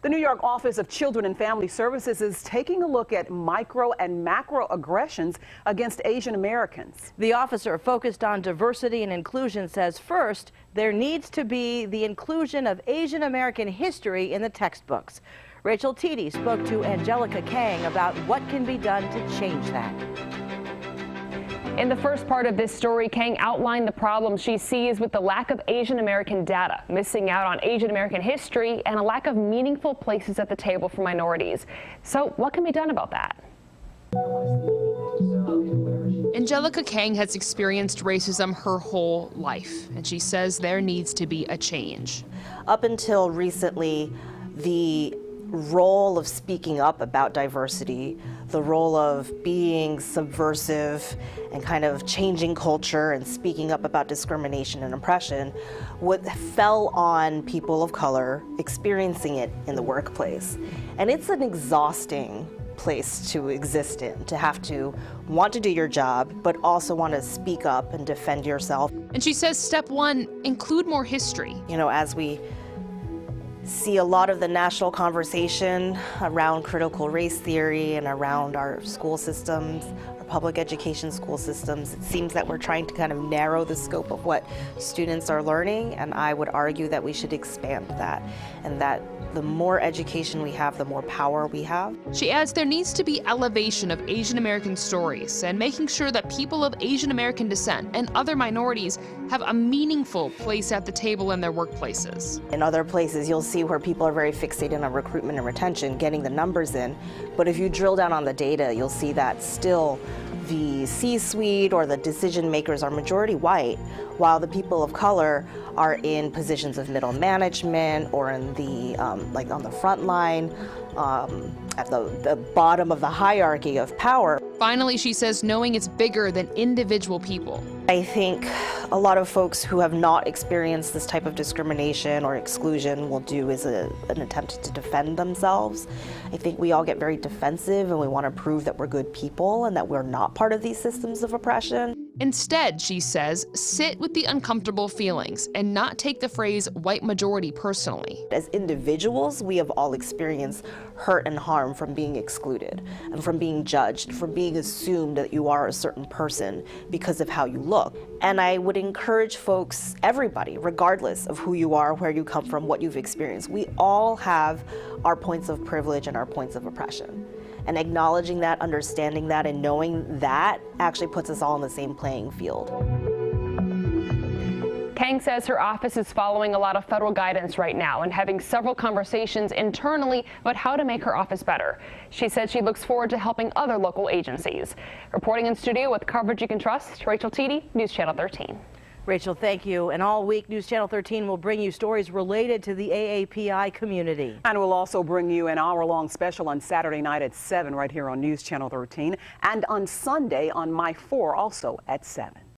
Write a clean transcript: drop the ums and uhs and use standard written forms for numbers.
The New York Office of Children and Family Services is taking a look at micro and macro aggressions against Asian Americans. The officer focused on diversity and inclusion says first, there needs to be the inclusion of Asian American history in the textbooks. Rachel Teedy spoke to Angelica Kang about what can be done to change that. In the first part of this story, Kang outlined the problems she sees with the lack of Asian American data, missing out on Asian American history, and a lack of meaningful places at the table for minorities. So what can be done about that? Angelica Kang has experienced racism her whole life, and she says there needs to be a change. Up until recently, the role of speaking up about diversity, the role of being subversive and kind of changing culture and speaking up about discrimination and oppression fell on people of color experiencing it in the workplace. And it's an exhausting place to exist in, to have to want to do your job, but also want to speak up and defend yourself. And she says step one, include more history. You know, as we see a lot of the national conversation around critical race theory and around our school systems, our public education school systems, it seems that we're trying to kind of narrow the scope of what students are learning, and I would argue that we should expand that, and that the more education we have, the more power we have. She adds there needs to be elevation of Asian American stories and making sure that people of Asian American descent and other minorities have a meaningful place at the table in their workplaces. In other places, you'll see where people are very fixated on recruitment and retention, getting the numbers in, but if you drill down on the data, you'll see that still the C-suite or the decision makers are majority white, while the people of color are in positions of middle management or in the like on the front line, at the bottom of the hierarchy of power. Finally, she says knowing it's bigger than individual people. I think a lot of folks who have not experienced this type of discrimination or exclusion will do is an attempt to defend themselves. I think we all get very defensive and we want to prove that we're good people and that we're not part of these systems of oppression. Instead, she says, sit with the uncomfortable feelings and not take the phrase white majority personally. As individuals, we have all experienced hurt and harm from being excluded and from being judged, from being assumed that you are a certain person because of how you look. And I would encourage folks, everybody, regardless of who you are, where you come from, what you've experienced, we all have our points of privilege and our points of oppression. And acknowledging that, understanding that, and knowing that actually puts us all in the same playing field. Kang says her office is following a lot of federal guidance right now and having several conversations internally about how to make her office better. She said she looks forward to helping other local agencies. Reporting in studio with coverage you can trust, Rachel Teedy, News Channel 13. Rachel, thank you. And all week, News Channel 13 will bring you stories related to the AAPI community. And we'll also bring you an hour-long special on Saturday night at 7 right here on News Channel 13 and on Sunday on My 4 also at 7.